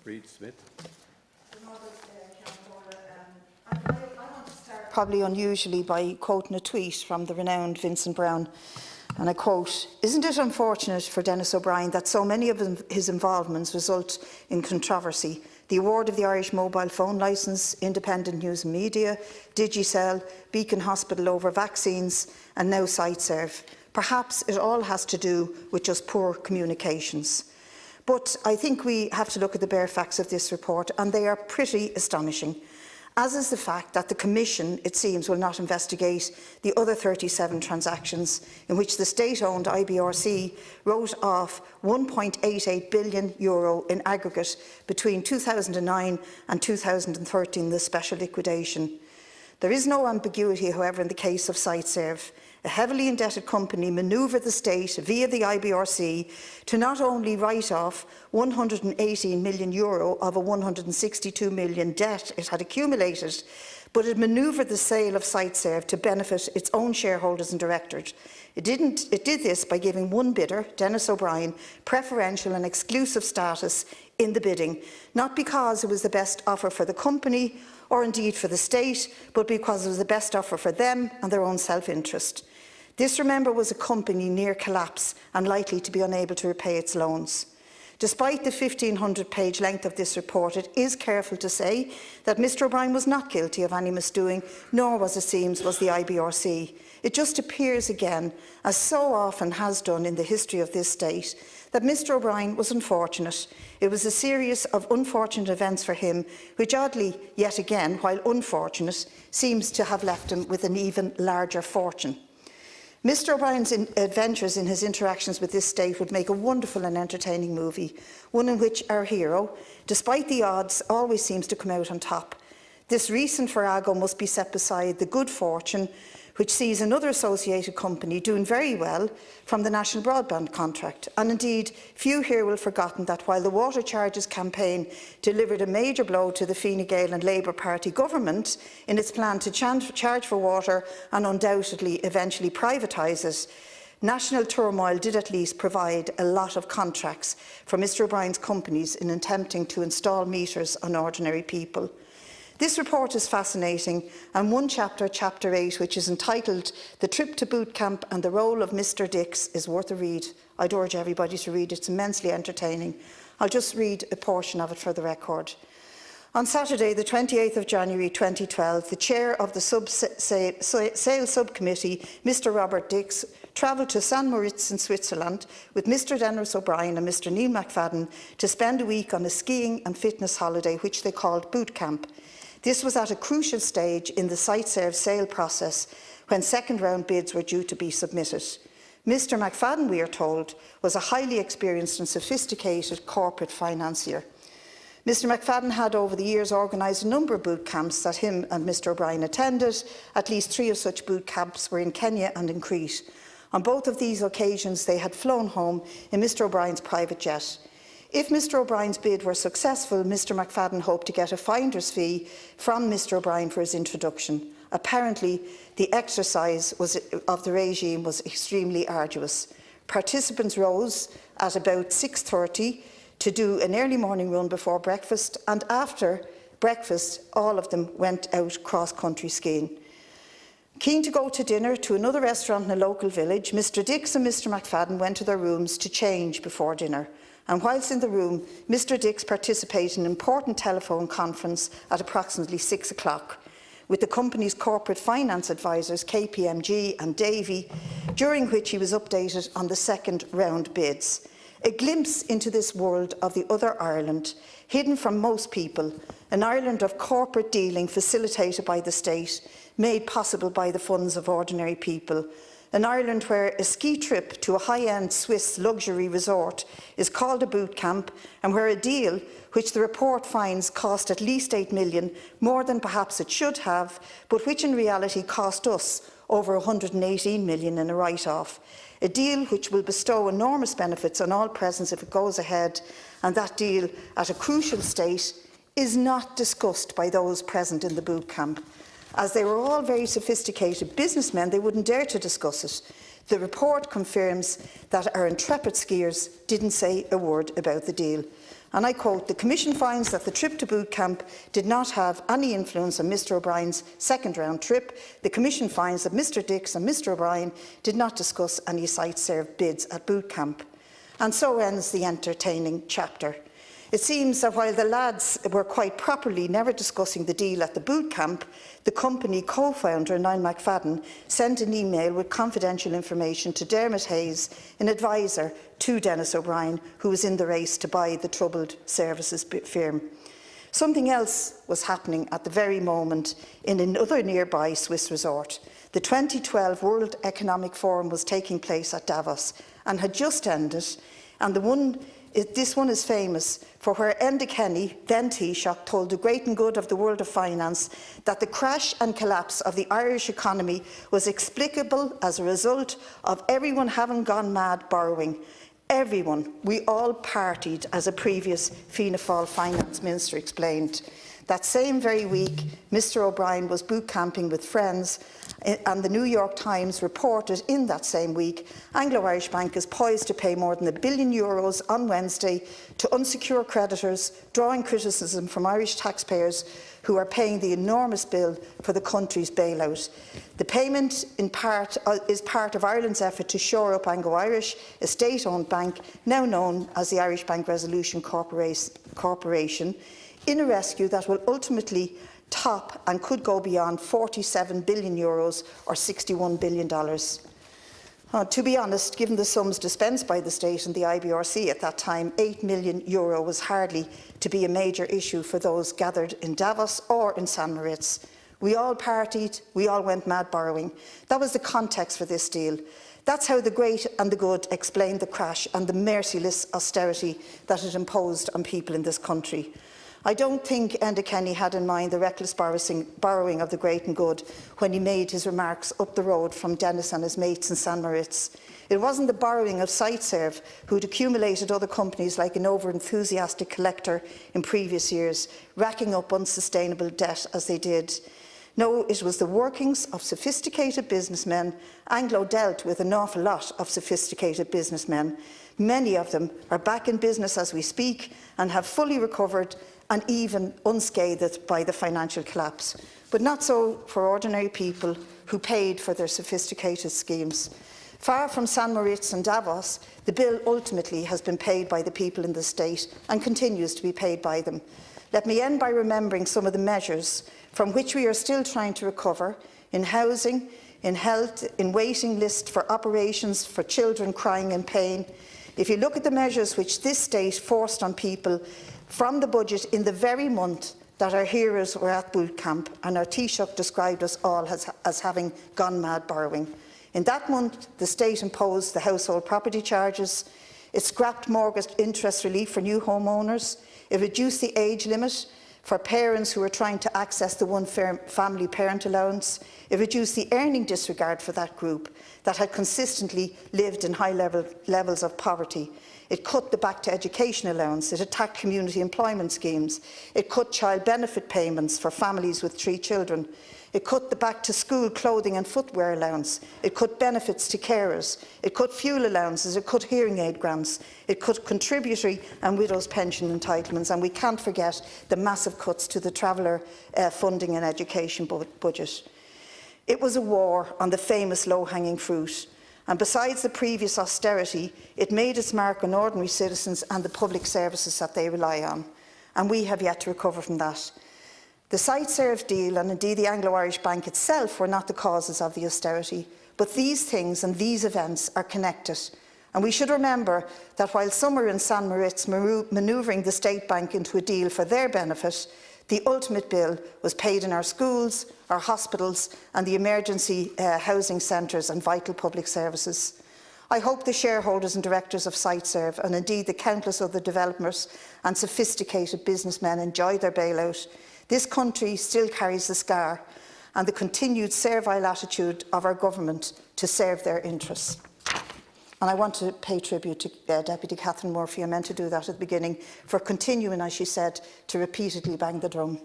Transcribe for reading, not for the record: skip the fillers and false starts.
Bríd Smith. I want to start probably unusually by quoting a tweet from the renowned Vincent Browne, and I quote, "Isn't it unfortunate for Denis O'Brien that so many of his involvements result in controversy? The award of the Irish mobile phone licence, Independent News and Media, Digicel, Beacon Hospital over vaccines and now SiteServe. Perhaps it all has to do with just poor communications." But I think we have to look at the bare facts of this report, and they are pretty astonishing, as is the fact that the Commission, it seems, will not investigate the other 37 transactions in which the state-owned IBRC wrote off €1.88 billion in aggregate between 2009 and 2013, the special liquidation. There is no ambiguity, however, in the case of SiteServe. A heavily indebted company manoeuvred the state via the IBRC to not only write off €118 million of a €162 million debt it had accumulated, but it manoeuvred the sale of SiteServe to benefit its own shareholders and directors. It did this by giving one bidder, Denis O'Brien, preferential and exclusive status in the bidding, not because it was the best offer for the company or indeed for the state, but because it was the best offer for them and their own self-interest. This, remember, was a company near collapse and likely to be unable to repay its loans. Despite the 1,500-page length of this report, it is careful to say that Mr O'Brien was not guilty of any misdoing, nor was, it seems, was the IBRC. It just appears again, as so often has done in the history of this state, that Mr O'Brien was unfortunate. It was a series of unfortunate events for him, which oddly, yet again, while unfortunate, seems to have left him with an even larger fortune. Mr O'Brien's adventures in his interactions with this state would make a wonderful and entertaining movie, one in which our hero, despite the odds, always seems to come out on top. This recent farrago must be set beside the good fortune which sees another associated company doing very well from the national broadband contract. And indeed, few here will have forgotten that while the Water Charges campaign delivered a major blow to the Fine Gael and Labour Party government in its plan to charge for water and undoubtedly eventually privatise it, national turmoil did at least provide a lot of contracts for Mr O'Brien's companies in attempting to install meters on ordinary people. This report is fascinating, and one chapter, Chapter 8, which is entitled "The Trip to Boot Camp and the Role of Mr Dix," is worth a read. I'd urge everybody to read it. It's immensely entertaining. I'll just read a portion of it for the record. On Saturday, the 28th of January 2012, the chair of the Sales Subcommittee, Mr Robert Dix, travelled to St Moritz in Switzerland with Mr Denis O'Brien and Mr Neil McFadden to spend a week on a skiing and fitness holiday, which they called Boot Camp. This was at a crucial stage in the SiteServe sale process when second-round bids were due to be submitted. Mr McFadden, we are told, was a highly experienced and sophisticated corporate financier. Mr McFadden had over the years organised a number of boot camps that him and Mr O'Brien attended. At least 3 of such boot camps were in Kenya and in Crete. On both of these occasions, they had flown home in Mr O'Brien's private jet. If Mr O'Brien's bid were successful, Mr McFadden hoped to get a finder's fee from Mr O'Brien for his introduction. Apparently, the exercise of the regime was extremely arduous. Participants rose at about 6:30 to do an early morning run before breakfast, and after breakfast, all of them went out cross-country skiing. Keen to go to dinner to another restaurant in a local village, Mr Dix and Mr McFadden went to their rooms to change before dinner. And whilst in the room, Mr Dix participated in an important telephone conference at approximately 6 o'clock with the company's corporate finance advisors, KPMG and Davy, during which he was updated on the second round bids. A glimpse into this world of the other Ireland, hidden from most people, an Ireland of corporate dealing facilitated by the state, made possible by the funds of ordinary people. An Ireland where a ski trip to a high-end Swiss luxury resort is called a boot camp, and where a deal, which the report finds cost at least €8 million, more than perhaps it should have, but which in reality cost us over €118 million in a write-off. A deal which will bestow enormous benefits on all present if it goes ahead, and that deal, at a crucial stage, is not discussed by those present in the boot camp. As they were all very sophisticated businessmen, they wouldn't dare to discuss it. The report confirms that our intrepid skiers didn't say a word about the deal. And I quote, "The Commission finds that the trip to boot camp did not have any influence on Mr O'Brien's second round trip. The Commission finds that Mr Dix and Mr O'Brien did not discuss any site-served bids at boot camp." And so ends the entertaining chapter. It seems that while the lads were quite properly never discussing the deal at the boot camp, the company co-founder, Niall McFadden, sent an email with confidential information to Dermot Hayes, an advisor to Denis O'Brien, who was in the race to buy the troubled services firm. Something else was happening at the very moment in another nearby Swiss resort. The 2012 World Economic Forum was taking place at Davos and had just ended, and this one is famous for where Enda Kenny, then Taoiseach, told the great and good of the world of finance that the crash and collapse of the Irish economy was explicable as a result of everyone having gone mad borrowing. Everyone, we all partied, as a previous Fianna Fáil finance minister explained. That same very week, Mr O'Brien was boot camping with friends, and the New York Times reported in that same week, Anglo-Irish Bank is poised to pay more than €1 billion on Wednesday to unsecured creditors, drawing criticism from Irish taxpayers who are paying the enormous bill for the country's bailout. The payment is part of Ireland's effort to shore up Anglo-Irish, a state-owned bank, now known as the Irish Bank Resolution Corporation, in a rescue that will ultimately top and could go beyond €47 billion or $61 billion. To be honest, given the sums dispensed by the state and the IBRC at that time, €8 million was hardly to be a major issue for those gathered in Davos or in St Moritz. We all partied, we all went mad borrowing. That was the context for this deal. That's how the great and the good explained the crash and the merciless austerity that it imposed on people in this country. I don't think Enda Kenny had in mind the reckless borrowing of the great and good when he made his remarks up the road from Denis and his mates in St Moritz. It wasn't the borrowing of SiteServe, who'd accumulated other companies like an over-enthusiastic collector in previous years, racking up unsustainable debt as they did. No, it was the workings of sophisticated businessmen. Anglo dealt with an awful lot of sophisticated businessmen. Many of them are back in business as we speak and have fully recovered and even unscathed by the financial collapse. But not so for ordinary people who paid for their sophisticated schemes. Far from St Moritz and Davos, the bill ultimately has been paid by the people in the state and continues to be paid by them. Let me end by remembering some of the measures from which we are still trying to recover in housing, in health, in waiting lists for operations for children crying in pain. If you look at the measures which this state forced on people from the budget in the very month that our heroes were at boot camp, and our Taoiseach described us all as having gone mad borrowing. In that month, the state imposed the household property charges, it scrapped mortgage interest relief for new homeowners, it reduced the age limit for parents who were trying to access the one-family parent allowance, it reduced the earning disregard for that group that had consistently lived in high levels of poverty. It cut the Back to Education allowance, it attacked community employment schemes, it cut child benefit payments for families with 3 children, it cut the Back to School clothing and footwear allowance, it cut benefits to carers, it cut fuel allowances, it cut hearing aid grants, it cut contributory and widows' pension entitlements, and we can't forget the massive cuts to the traveller funding and education budget. It was a war on the famous low-hanging fruit. And besides the previous austerity, it made its mark on ordinary citizens and the public services that they rely on. And we have yet to recover from that. The SiteServe deal, and indeed the Anglo-Irish Bank itself, were not the causes of the austerity. But these things and these events are connected. And we should remember that while some were in St Moritz manoeuvring the State Bank into a deal for their benefit, the ultimate bill was paid in our schools, our hospitals and the emergency housing centres and vital public services. I hope the shareholders and directors of SiteServe, and indeed the countless other developers and sophisticated businessmen, enjoy their bailout. This country still carries the scar and the continued servile attitude of our government to serve their interests. And I want to pay tribute to Deputy Catherine Murphy, I meant to do that at the beginning, for continuing, as she said, to repeatedly bang the drum.